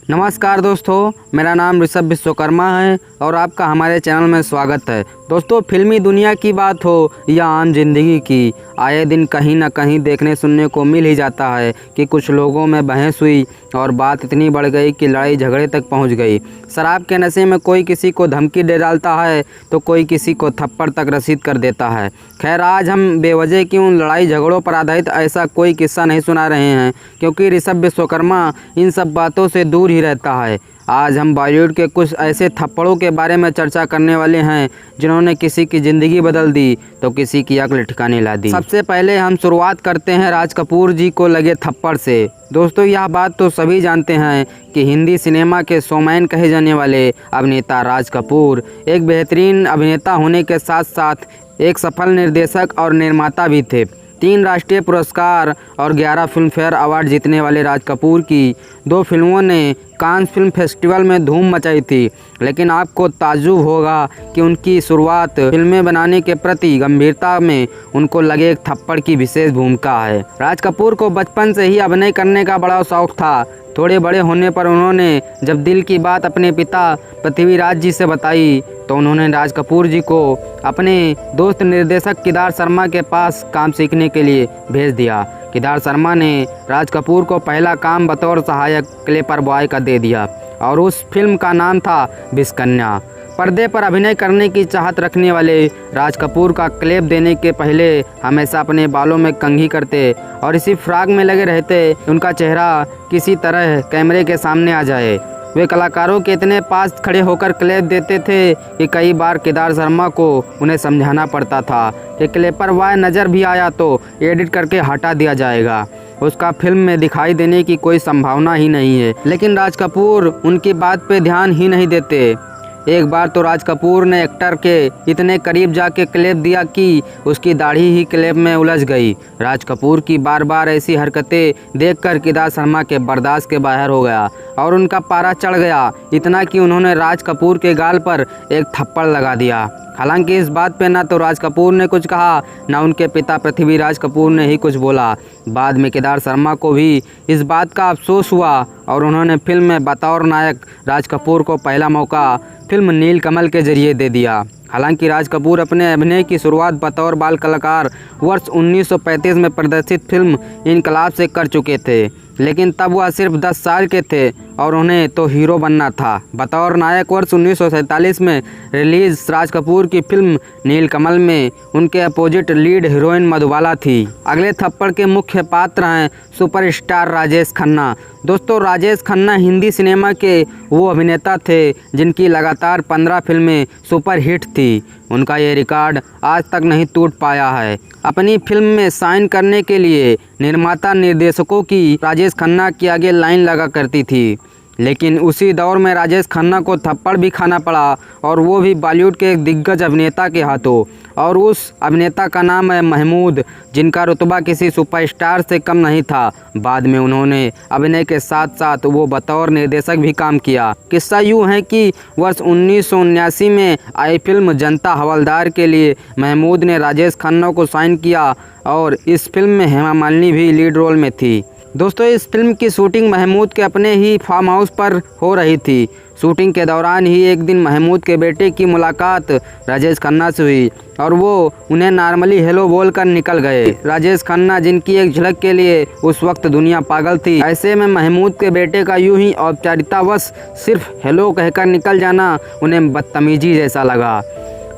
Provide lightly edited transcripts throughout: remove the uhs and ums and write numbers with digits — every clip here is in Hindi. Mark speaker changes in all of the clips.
Speaker 1: नमस्कार दोस्तों, मेरा नाम ऋषभ विश्वकर्मा है और आपका हमारे चैनल में स्वागत है। दोस्तों, फिल्मी दुनिया की बात हो या आम जिंदगी की, आए दिन कहीं ना कहीं देखने सुनने को मिल ही जाता है कि कुछ लोगों में बहस हुई और बात इतनी बढ़ गई कि लड़ाई झगड़े तक पहुंच गई। शराब के नशे में कोई किसी को धमकी दे डालता है तो कोई किसी को थप्पड़ तक रसीद कर देता है। खैर, आज हम बेवजह क्यों लड़ाई झगड़ों पर आधारित ऐसा कोई किस्सा नहीं सुना रहे हैं, क्योंकि ऋषभ विश्वकर्मा इन सब बातों से दूर ही रहता है। आज हम बॉलीवुड के कुछ ऐसे थप्पड़ों के बारे में चर्चा करने वाले हैं जिन्होंने किसी की ज़िंदगी बदल दी तो किसी की अक्ल ठिकाने ला दी। सबसे पहले हम शुरुआत करते हैं राज कपूर जी को लगे थप्पड़ से। दोस्तों, यह बात तो सभी जानते हैं कि हिंदी सिनेमा के शोमैन कहे जाने वाले अभिनेता राज कपूर एक बेहतरीन अभिनेता होने के साथ साथ एक सफल निर्देशक और निर्माता भी थे। 3 राष्ट्रीय पुरस्कार और 11 फिल्म फेयर अवार्ड जीतने वाले राज कपूर की 2 फिल्मों ने कांस फिल्म फेस्टिवल में धूम मचाई थी। लेकिन आपको ताज्जुब होगा कि उनकी शुरुआत फिल्में बनाने के प्रति गंभीरता में उनको लगे एक थप्पड़ की विशेष भूमिका है। राज कपूर को बचपन से ही अभिनय करने का बड़ा शौक था। थोड़े बड़े होने पर उन्होंने जब दिल की बात अपने पिता पृथ्वीराज जी से बताई तो उन्होंने राज कपूर जी को अपने दोस्त निर्देशक केदार शर्मा के पास काम सीखने के लिए भेज दिया। केदार शर्मा ने राज कपूर को पहला काम बतौर सहायक क्लेपर बॉय का दे दिया और उस फिल्म का नाम था भिष्कन्या। पर्दे पर अभिनय करने की चाहत रखने वाले राज कपूर का क्लेप देने के पहले हमेशा अपने बालों में कंघी करते और इसी फ्रॉक में लगे रहते उनका चेहरा किसी तरह कैमरे के सामने आ जाए। वे कलाकारों के इतने पास खड़े होकर क्लेप देते थे कि कई बार केदार शर्मा को उन्हें समझाना पड़ता था कि क्लेपर बॉय नज़र भी आया तो एडिट करके हटा दिया जाएगा, उसका फिल्म में दिखाई देने की कोई संभावना ही नहीं है। लेकिन राज कपूर उनकी बात पे ध्यान ही नहीं देते। एक बार तो राज कपूर ने एक्टर के इतने करीब जाके क्लेप दिया कि उसकी दाढ़ी ही क्लेप में उलझ गई। राज कपूर की बार बार ऐसी हरकतें देखकर केदार शर्मा के बर्दाश्त के बाहर हो गया और उनका पारा चढ़ गया, इतना कि उन्होंने राज कपूर के गाल पर एक थप्पड़ लगा दिया। हालांकि इस बात पे ना तो राज कपूर ने कुछ कहा, ना उनके पिता पृथ्वीराज कपूर ने ही कुछ बोला। बाद में केदार शर्मा को भी इस बात का अफसोस हुआ और उन्होंने फिल्म में बतौर नायक राज कपूर को पहला मौका फिल्म नीलकमल के जरिए दे दिया। हालांकि राज कपूर अपने अभिनय की शुरुआत बतौर बाल कलाकार वर्ष 1935 में प्रदर्शित फिल्म इनकलाब से कर चुके थे, लेकिन तब वह सिर्फ 10 साल के थे और उन्हें तो हीरो बनना था। बतौर नायक वर्ष 1947 में रिलीज राज कपूर की फिल्म नीलकमल में उनके अपोजिट लीड हीरोइन मधुबाला थी। अगले थप्पड़ के मुख्य पात्र हैं सुपरस्टार राजेश खन्ना। दोस्तों, राजेश खन्ना हिंदी सिनेमा के वो अभिनेता थे जिनकी लगातार 15 फिल्में सुपर हिट थी। उनका ये रिकॉर्ड आज तक नहीं टूट पाया है। अपनी फिल्म में साइन करने के लिए निर्माता निर्देशकों की राजेश खन्ना के आगे लाइन लगा करती थी, लेकिन उसी दौर में राजेश खन्ना को थप्पड़ भी खाना पड़ा और वो भी बॉलीवुड के एक दिग्गज अभिनेता के हाथों। और उस अभिनेता का नाम है महमूद, जिनका रुतबा किसी सुपरस्टार से कम नहीं था। बाद में उन्होंने अभिनय के साथ साथ वो बतौर निर्देशक भी काम किया। किस्सा यूँ है कि वर्ष 1979 में आई फिल्म जनता हवलदार के लिए महमूद ने राजेश खन्ना को साइन किया और इस फिल्म में हेमा मालिनी भी लीड रोल में थी। दोस्तों, इस फिल्म की शूटिंग महमूद के अपने ही फार्म हाउस पर हो रही थी। शूटिंग के दौरान ही एक दिन महमूद के बेटे की मुलाकात राजेश खन्ना से हुई और वो उन्हें नॉर्मली हेलो बोलकर निकल गए। राजेश खन्ना, जिनकी एक झलक के लिए उस वक्त दुनिया पागल थी, ऐसे में महमूद के बेटे का यूं ही औपचारिकतावश सिर्फ हेलो कहकर निकल जाना उन्हें बदतमीजी जैसा लगा।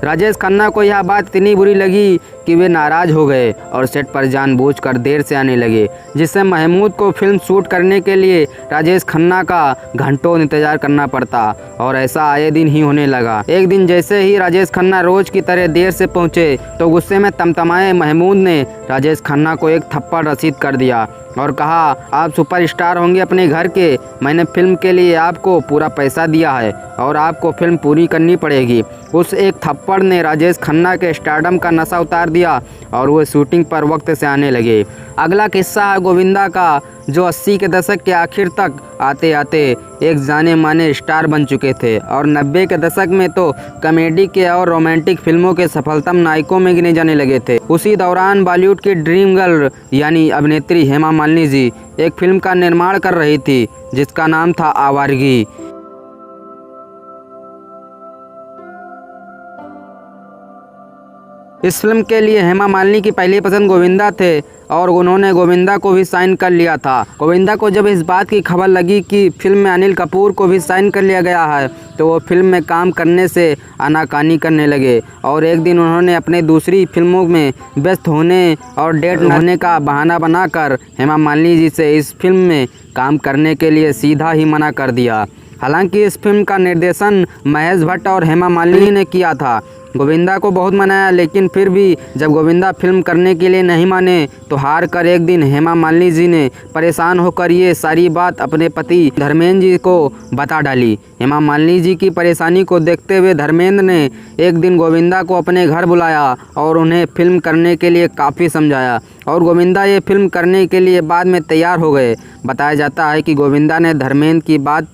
Speaker 1: राजेश खन्ना को यह बात इतनी बुरी लगी कि वे नाराज़ हो गए और सेट पर जानबूझकर देर से आने लगे, जिससे महमूद को फिल्म शूट करने के लिए राजेश खन्ना का घंटों इंतजार करना पड़ता और ऐसा आए दिन ही होने लगा। एक दिन जैसे ही राजेश खन्ना रोज की तरह देर से पहुंचे तो गुस्से में तमतमाए महमूद ने राजेश खन्ना को एक थप्पड़ रसीद कर दिया और कहा, आप सुपरस्टार होंगे अपने घर के, मैंने फिल्म के लिए आपको पूरा पैसा दिया है और आपको फिल्म पूरी करनी पड़ेगी। उस एक थप्पड़ ने राजेश खन्ना के स्टारडम का नशा उतार दिया और वो शूटिंग पर वक्त से आने लगे। अगला किस्सा है गोविंदा का, जो 80 के दशक के आखिर तक आते आते एक जाने माने स्टार बन चुके थे और 90 के दशक में तो कॉमेडी के और रोमांटिक फिल्मों के सफलतम नायकों में गिने जाने लगे थे। उसी दौरान बॉलीवुड की ड्रीम गर्ल यानी अभिनेत्री हेमा मालिनी जी एक फिल्म का निर्माण कर रही थी जिसका नाम था आवारगी। इस फिल्म के लिए हेमा मालिनी की पहली पसंद गोविंदा थे और उन्होंने गोविंदा को भी साइन कर लिया था। गोविंदा को जब इस बात की खबर लगी कि फिल्म में अनिल कपूर को भी साइन कर लिया गया है तो वो फिल्म में काम करने से आनाकानी करने लगे और एक दिन उन्होंने अपने दूसरी फिल्मों में व्यस्त होने और डेट न होने का बहाना बनाकर हेमा मालिनी जी से इस फिल्म में काम करने के लिए सीधा ही मना कर दिया। हालांकि इस फिल्म का निर्देशन महेश भट्ट और हेमा मालिनी ने किया था। गोविंदा को बहुत मनाया, लेकिन फिर भी जब गोविंदा फिल्म करने के लिए नहीं माने तो हार कर एक दिन हेमा मालिनी जी ने परेशान होकर ये सारी बात अपने पति धर्मेंद्र जी को बता डाली। हेमा मालिनी जी की परेशानी को देखते हुए धर्मेंद्र ने एक दिन गोविंदा को अपने घर बुलाया और उन्हें फिल्म करने के लिए काफ़ी समझाया और गोविंदा ये फिल्म करने के लिए बाद में तैयार हो गए। बताया जाता है कि गोविंदा ने धर्मेंद्र की बात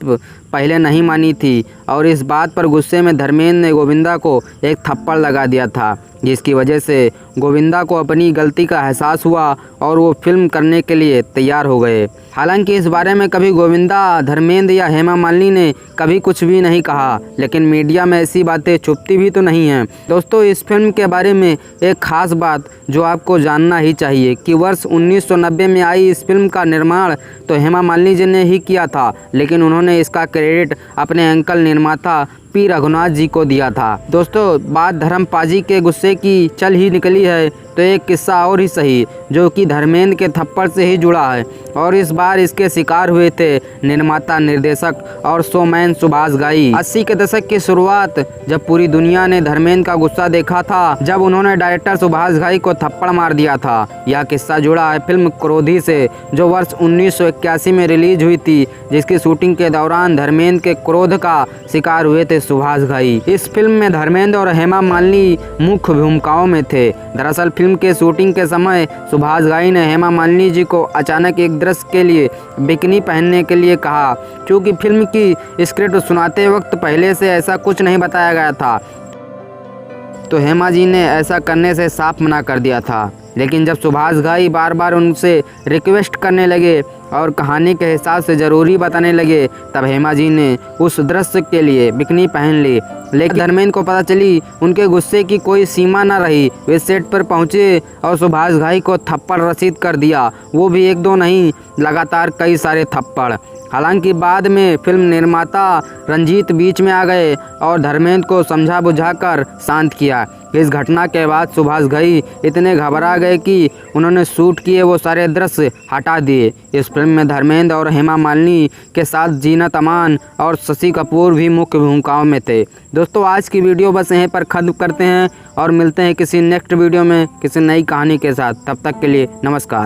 Speaker 1: पहले नहीं मानी थी और इस बात पर गुस्से में धर्मेंद्र ने गोविंदा को एक थप्पड़ लगा दिया था, जिसकी वजह से गोविंदा को अपनी गलती का एहसास हुआ और वो फिल्म करने के लिए तैयार हो गए। हालांकि इस बारे में कभी गोविंदा, धर्मेंद्र या हेमा मालिनी ने कभी कुछ भी नहीं कहा, लेकिन मीडिया में ऐसी बातें छुपती भी तो नहीं हैं। दोस्तों, इस फिल्म के बारे में एक ख़ास बात जो आपको जानना ही चाहिए कि वर्ष 1990 में आई इस फिल्म का निर्माण तो हेमा मालिनी जी ने ही किया था, लेकिन उन्होंने इसका क्रेडिट अपने अंकल निर्माता पी रघुनाथ जी को दिया था। दोस्तों, बात धर्मपाजी के गुस्से की चल ही निकली है तो एक किस्सा और ही सही जो कि धर्मेंद्र के थप्पड़ से ही जुड़ा है और इस बार इसके शिकार हुए थे निर्माता, निर्देशक और शोमैन सुभाष घई। 80 के दशक की शुरुआत जब पूरी दुनिया ने धर्मेंद्र का गुस्सा देखा था, जब उन्होंने डायरेक्टर सुभाष घई को थप्पड़ मार दिया था। यह किस्सा जुड़ा है फिल्म क्रोधी से, जो वर्ष 1981 में रिलीज हुई थी, जिसकी शूटिंग के दौरान धर्मेंद्र के क्रोध का शिकार हुए थे सुभाष घई। इस फिल्म में धर्मेंद्र और हेमा मालिनी मुख्य भूमिकाओं में थे। दरअसल फिल्म के शूटिंग के समय सुभाष घई ने हेमा मालिनी जी को अचानक एक दृश्य के लिए बिकनी पहनने के लिए कहा। क्योंकि फिल्म की स्क्रिप्ट सुनाते वक्त पहले से ऐसा कुछ नहीं बताया गया था तो हेमा जी ने ऐसा करने से साफ मना कर दिया था। लेकिन जब सुभाष घई बार बार उनसे रिक्वेस्ट करने लगे और कहानी के हिसाब से ज़रूरी बताने लगे, तब हेमा जी ने उस दृश्य के लिए बिकनी पहन ली। लेकिन धर्मेंद्र को पता चली, उनके गुस्से की कोई सीमा न रही। वे सेट पर पहुंचे और सुभाष घई को थप्पड़ रसीद कर दिया, वो भी एक दो नहीं, लगातार कई सारे थप्पड़। हालांकि बाद में फिल्म निर्माता रंजीत बीच में आ गए और धर्मेंद्र को समझा बुझाकर शांत किया। इस घटना के बाद सुभाष घई इतने घबरा गए कि उन्होंने शूट किए वो सारे दृश्य हटा दिए। इस फिल्म में धर्मेंद्र और हेमा मालिनी के साथ जीनत अमान और शशि कपूर भी मुख्य भूमिकाओं में थे। दोस्तों, आज की वीडियो बस यहीं पर खत्म करते हैं और मिलते हैं किसी नेक्स्ट वीडियो में किसी नई कहानी के साथ। तब तक के लिए नमस्कार।